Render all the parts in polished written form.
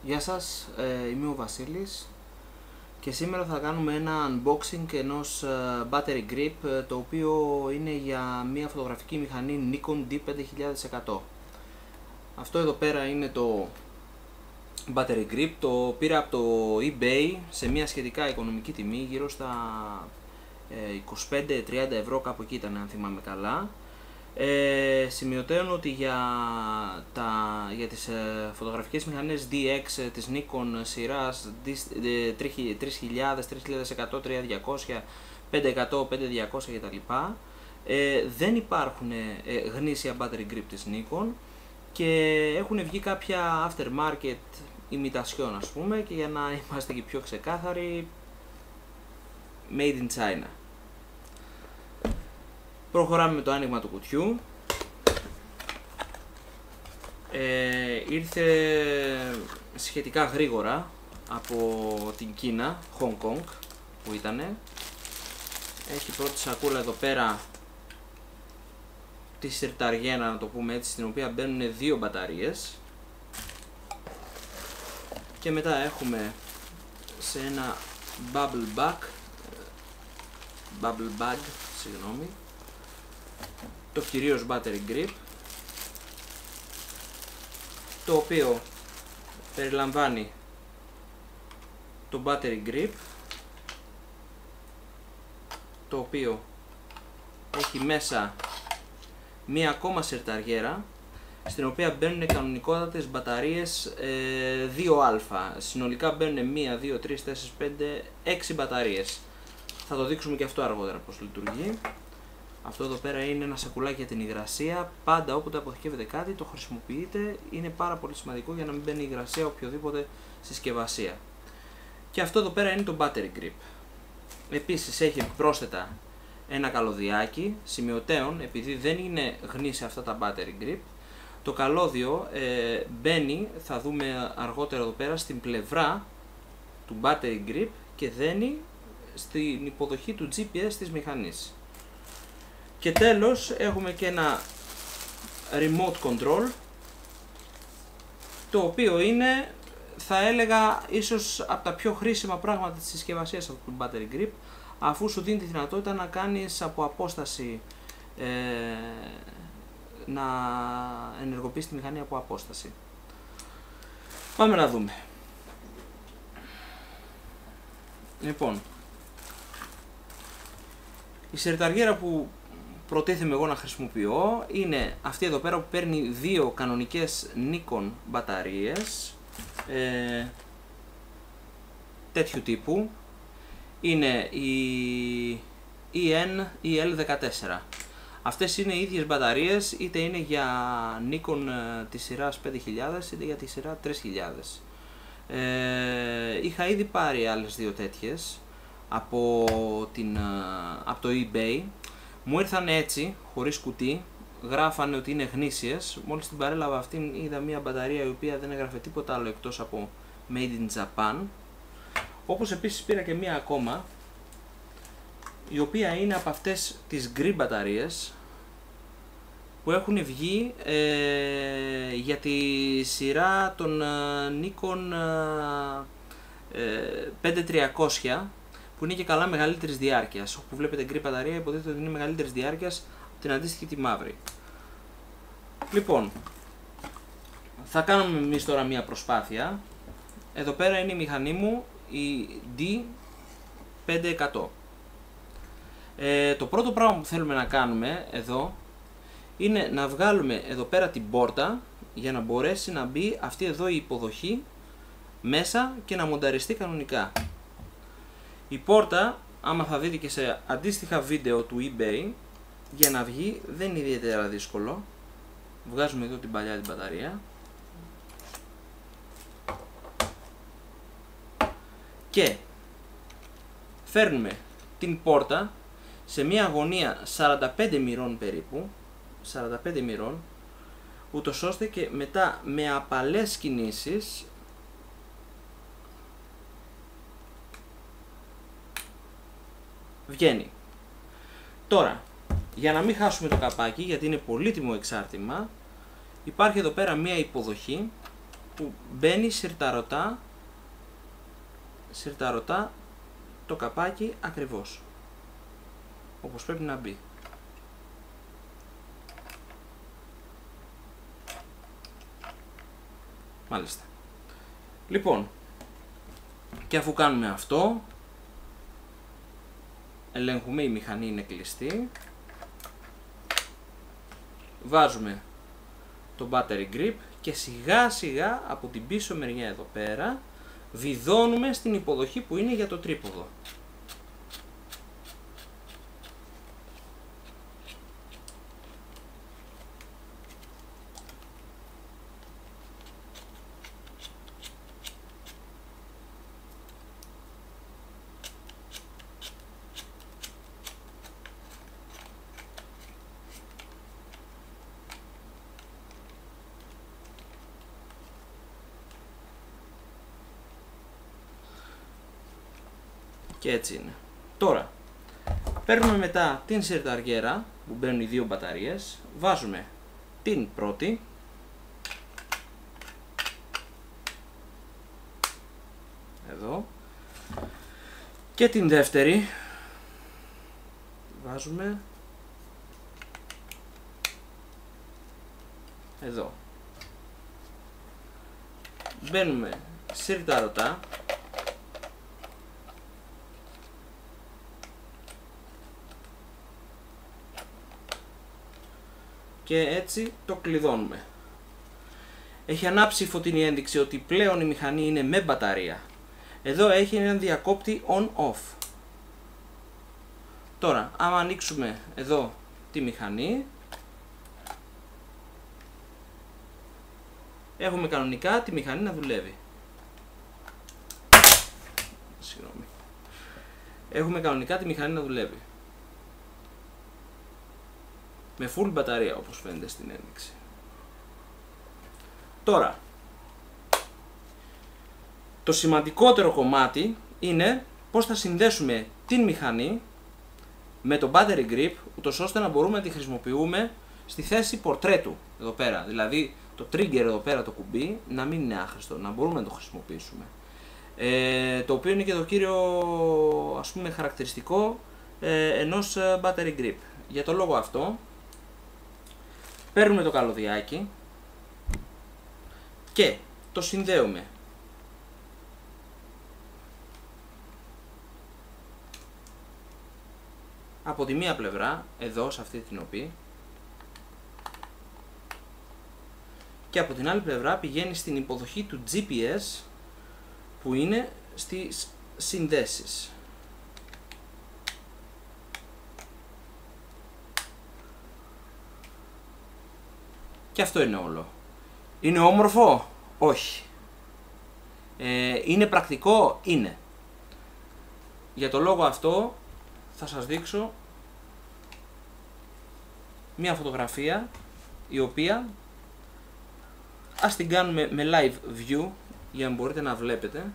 Γεια σας, είμαι ο Βασίλης και σήμερα θα κάνουμε ένα unboxing ενός battery grip το οποίο είναι για μια φωτογραφική μηχανή Nikon D5100. Αυτό εδώ πέρα είναι το battery grip, το πήρα από το eBay σε μια σχετικά οικονομική τιμή, γύρω στα 25-30 ευρώ, κάπου εκεί ήταν αν θυμάμαι καλά. Σημειωτέων ότι για τις φωτογραφικές μηχανές DX της Nikon σειράς 3000, 3100, 3200, 500, 5200 κτλ. Δεν υπάρχουν γνήσια battery grip της Nikon και έχουν βγει κάποια aftermarket imitation, ας πούμε, και για να είμαστε και πιο ξεκάθαροι, made in China. Προχωράμε με το άνοιγμα του κουτιού. Ήρθε σχετικά γρήγορα από την Κίνα, Hong Kong που ήτανε. Έχει πρώτη σακούλα εδώ πέρα τη συρταριένα, να το πούμε έτσι, στην οποία μπαίνουν δύο μπαταρίες. Και μετά έχουμε σε ένα bubble bag, συγγνώμη, το κυρίως battery grip, το οποίο περιλαμβάνει το battery grip, το οποίο έχει μέσα μία ακόμα σερταριέρα, στην οποία μπαίνουν κανονικότατες μπαταρίες 2α. Συνολικά μπαίνουν 1, 2, 3, 4, 5, 6 μπαταρίες. Θα το δείξουμε και αυτό αργότερα πώς λειτουργεί. Αυτό εδώ πέρα είναι ένα σακουλάκι για την υγρασία. Πάντα όποτε αποθηκεύετε κάτι το χρησιμοποιείτε. Είναι πάρα πολύ σημαντικό για να μην μπαίνει υγρασία οποιοδήποτε συσκευασία. Και αυτό εδώ πέρα είναι το battery grip. Επίσης έχει πρόσθετα ένα καλωδιάκι. Σημειωτέων, επειδή δεν είναι γνήσια αυτά τα battery grip, το καλώδιο μπαίνει, θα δούμε αργότερα εδώ πέρα, στην πλευρά του battery grip και δένει στην υποδοχή του GPS της μηχανής. Και τέλος έχουμε και ένα remote control, το οποίο είναι, θα έλεγα, ίσως από τα πιο χρήσιμα πράγματα της συσκευασίας αυτού του battery grip, αφού σου δίνει τη δυνατότητα να κάνεις από απόσταση, να ενεργοποιήσεις τη μηχανή από απόσταση. Πάμε να δούμε. Λοιπόν, η σερταριέρα που προτίθεμαι εγώ να χρησιμοποιώ είναι αυτή εδώ πέρα, που παίρνει δύο κανονικές Nikon μπαταρίες τέτοιου τύπου. Είναι η EL14. Αυτές είναι οι ίδιες μπαταρίες, είτε είναι για Nikon της σειράς 5000 είτε για τη σειρά 3000. Είχα ήδη πάρει άλλες δύο τέτοιες από το eBay. Μου ήρθαν έτσι, χωρίς κουτί, γράφανε ότι είναι γνήσιες. Μόλις την παρέλαβα αυτήν, είδα μια μπαταρία η οποία δεν έγραφε τίποτα άλλο εκτός από Made in Japan. Όπως επίσης πήρα και μια ακόμα, η οποία είναι από αυτές τις grip μπαταρίες που έχουν βγει για τη σειρά των Nikon 5300, που είναι και καλά μεγαλύτερης διάρκειας. Όπου βλέπετε grip μπαταρία, υποτίθεται ότι είναι μεγαλύτερης διάρκειας από την αντίστοιχη τη μαύρη. Λοιπόν, θα κάνουμε εμείς τώρα μία προσπάθεια. Εδώ πέρα είναι η μηχανή μου, η D5100. Το πρώτο πράγμα που θέλουμε να κάνουμε εδώ είναι να βγάλουμε εδώ πέρα την πόρτα, για να μπορέσει να μπει αυτή εδώ η υποδοχή μέσα και να μονταριστεί κανονικά. Η πόρτα, άμα θα δείτε και σε αντίστοιχα βίντεο του eBay, για να βγει δεν είναι ιδιαίτερα δύσκολο. Βγάζουμε εδώ την παλιά την μπαταρία και φέρνουμε την πόρτα σε μια γωνία 45 μοιρών περίπου, 45 μοιρών, ούτως ώστε και μετά με απαλές κινήσεις βγαίνει. Τώρα, για να μην χάσουμε το καπάκι, γιατί είναι πολύτιμο εξάρτημα, υπάρχει εδώ πέρα μία υποδοχή που μπαίνει συρταρωτά το καπάκι ακριβώς όπως πρέπει να μπει. Μάλιστα. Λοιπόν, και αφού κάνουμε αυτό, ελέγχουμε, η μηχανή είναι κλειστή, βάζουμε το battery grip και σιγά σιγά από την πίσω μεριά εδώ πέρα βιδώνουμε στην υποδοχή που είναι για το τρίποδο. Και έτσι είναι. Τώρα, παίρνουμε μετά την συρταριέρα που μπαίνουν οι δύο μπαταρίες, βάζουμε την πρώτη, εδώ, και την δεύτερη, βάζουμε εδώ. Μπαίνουμε συρταρωτά και έτσι το κλειδώνουμε. Έχει ανάψει η φωτεινή ένδειξη ότι πλέον η μηχανή είναι με μπαταρία. Εδώ έχει έναν διακόπτη on-off. Τώρα, άμα ανοίξουμε εδώ τη μηχανή, έχουμε κανονικά τη μηχανή να δουλεύει. Συγγνώμη. Έχουμε κανονικά τη μηχανή να δουλεύει. Με full μπαταρία όπως φαίνεται στην ένδειξη. Τώρα, το σημαντικότερο κομμάτι είναι πώς θα συνδέσουμε την μηχανή με το battery grip, ούτως ώστε να μπορούμε να τη χρησιμοποιούμε στη θέση πορτρέτου εδώ πέρα. Δηλαδή το trigger εδώ πέρα, το κουμπί, να μην είναι άχρηστο, να μπορούμε να το χρησιμοποιήσουμε. Το οποίο είναι και το κύριο, ας πούμε, χαρακτηριστικό ενός battery grip. Για το λόγο αυτό παίρνουμε το καλωδιάκι και το συνδέουμε από τη μία πλευρά, εδώ σε αυτή την οπή, και από την άλλη πλευρά πηγαίνει στην υποδοχή του GPS που είναι στις συνδέσεις. Και αυτό είναι όλο. Είναι όμορφο? Όχι. Είναι πρακτικό? Είναι. Για το λόγο αυτό θα σας δείξω μια φωτογραφία η οποία ας την κάνουμε με live view για να μπορείτε να βλέπετε.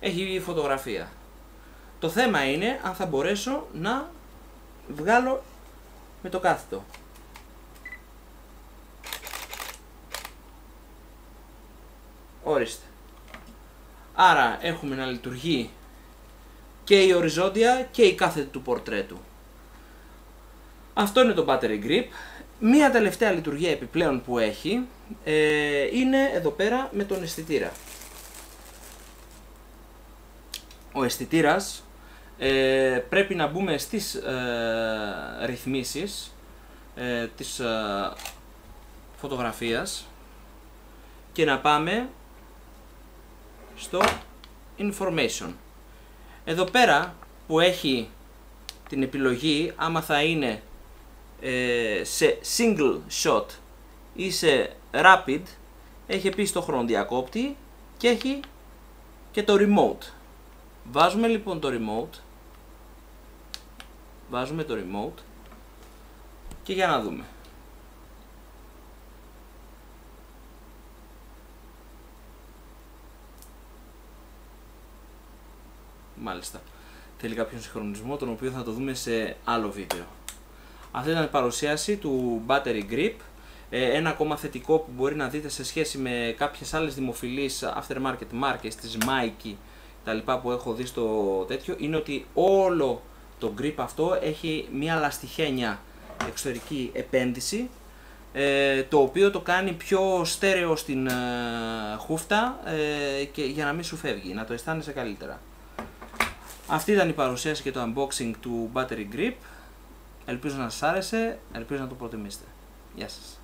Έχει φωτογραφία. Το θέμα είναι αν θα μπορέσω να βγάλω με το κάθετο. Ορίστε. Άρα έχουμε να λειτουργεί και η οριζόντια και η κάθετη του πορτρέτου. Αυτό είναι το battery grip. Μία τελευταία λειτουργία επιπλέον που έχει είναι εδώ πέρα με τον αισθητήρα. Ο αισθητήρας πρέπει να μπούμε στις ρυθμίσεις της φωτογραφίας και να πάμε στο information. Εδώ πέρα που έχει την επιλογή άμα θα είναι σε single shot ή σε rapid, έχει επίσης το χρονοδιακόπτη και έχει και το remote. Βάζουμε λοιπόν το remote, και για να δούμε. Μάλιστα. θέλει κάποιον συγχρονισμό, τον οποίο θα το δούμε σε άλλο βίντεο. Αυτή ήταν η παρουσίαση του Battery Grip. Ένα ακόμα θετικό που μπορεί να δείτε σε σχέση με κάποιες άλλες δημοφιλείς aftermarket μάρκες της Mikey τα λοιπά που έχω δει στο τέτοιο, είναι ότι όλο το grip αυτό έχει μια λαστιχένια εξωτερική επένδυση, το οποίο το κάνει πιο στέρεο στην χούφτα και για να μην σου φεύγει, να το αισθάνεσαι καλύτερα. Αυτή ήταν η παρουσίαση και το unboxing του Battery Grip. Ελπίζω να σας άρεσε, ελπίζω να το προτιμήσετε. Γεια σας.